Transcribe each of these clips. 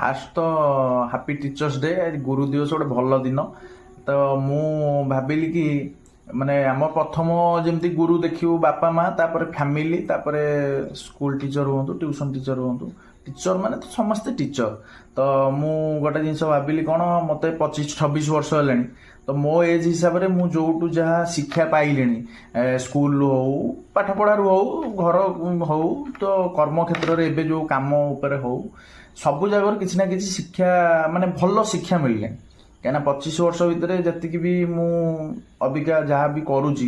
Fast तो happy teachers day गुरु दिवस गोटे भल दिन तो मु भाविली कि माने आम प्रथम जमती गुरु देखियो बापा माँ तापर फैमिली तापर स्कूल टीचर हूँ ट्यूशन टीचर हूँ टीचर माने तो समस्ते टीचर तो मु गोटे जिन भाविली कौन मत 25-26 वर्ष है तो मो एज हिसाब से मु जो जहाँ शिक्षा पाइली स्कूल हो पाठ पढ़ार हो घर हो तो कर्म क्षेत्र में एवं जो कम उपर हो सब जगह किसी ना किसी शिक्षा माने भल शिक्षा मिलले कहीं 25 वर्ष भितर जी भी मु अबिका जहाँ भी करुच्ची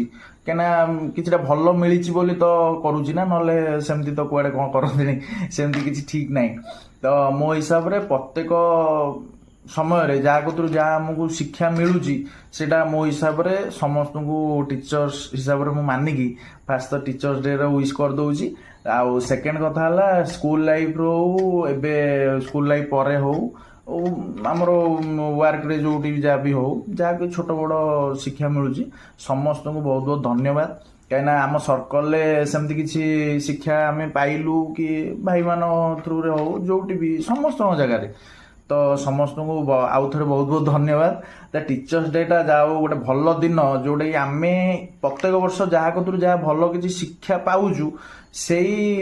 कहीं किसी भल मिली बोली तो करुच्ची ना ना सेमती तो कुआडे कौन करती सेमती किसी ठीक ना तो मो हिसाब से प्रत्येक समय जहाँ कतु जहाँ आमको शिक्षा मिलूची सेटा मो हिसाब से समस्त को टीचर्स हिसाब से मानिकी फास्ट तो टीचर्स डे विश कर दूची आउ सेकेंड कथा है स्कूल लाइफ रो एबे स्कूल लाइफ पर हो आमर वर्क रे जो जहाँ भी हो जहाँ भी छोट बड़ शिक्षा मिलूची समस्त को बहुत बहुत धन्यवाद कहीं आम सर्कल सेमती किसी शिक्षा आम पाइलु कि भाई मान थ्रु रे हो जो भी समस्त जगह तो समस्त को आउ थे बहुत बहुत धन्यवाद टीचर्स डे टा जाओ गोटे भल दिन जोटा कि आम प्रत्येक वर्ष जहाँ कतु जहाँ भल किसी शिक्षा पाऊचु से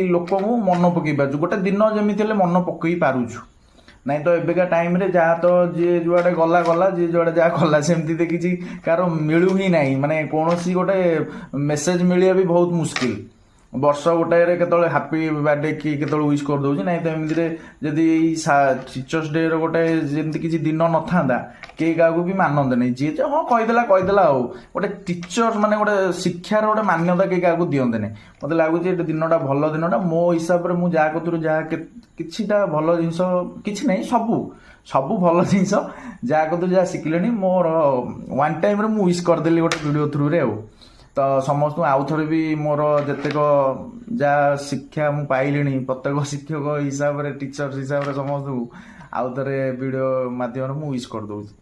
लोक को मन पकई पार्छु गोटे दिन जमी मन पकई पारुछु नहीं तो एବେका टाइम रे जहाँ तो जी जुआडे गला गला जी जुआडे जहाँ गला सेमती तो किसी कार मिलू ही नहीं माने कौन सी गोटे मेसेज मिलिया भी बहुत मुश्किल वर्ष गोटाए केतले हापी बर्थडे कि केतले विश कर दउची नहीं तो एमती जदि टीचर्स डे रो गोटे जमती किसी दिन न था के क्या भी मानते नहीं जी हाँ कहीदेला हो गोटे टीचर माने गोटे शिक्षार गोटे मान्यता के क्या दियंते नहीं मत लगुच दिनटा भल दिनटा मो हिसाब से मुझे जहाँ कतु जहाँ किछिटा भल जिनस किछि नहीं सबू भल जिनस जहाँ कतु जहाँ शिखिले मोर वन टाइम मु विश करदेली गोटे वीडियो थ्रु रे तो समस्त आउ थे भी मोर जितेक जहाँ शिक्षा मु पाइली प्रत्येक शिक्षक हिसाब से टीचर हिसाब से समस्त को आउ थे वीडियो माध्यम मु विश कर दूँ।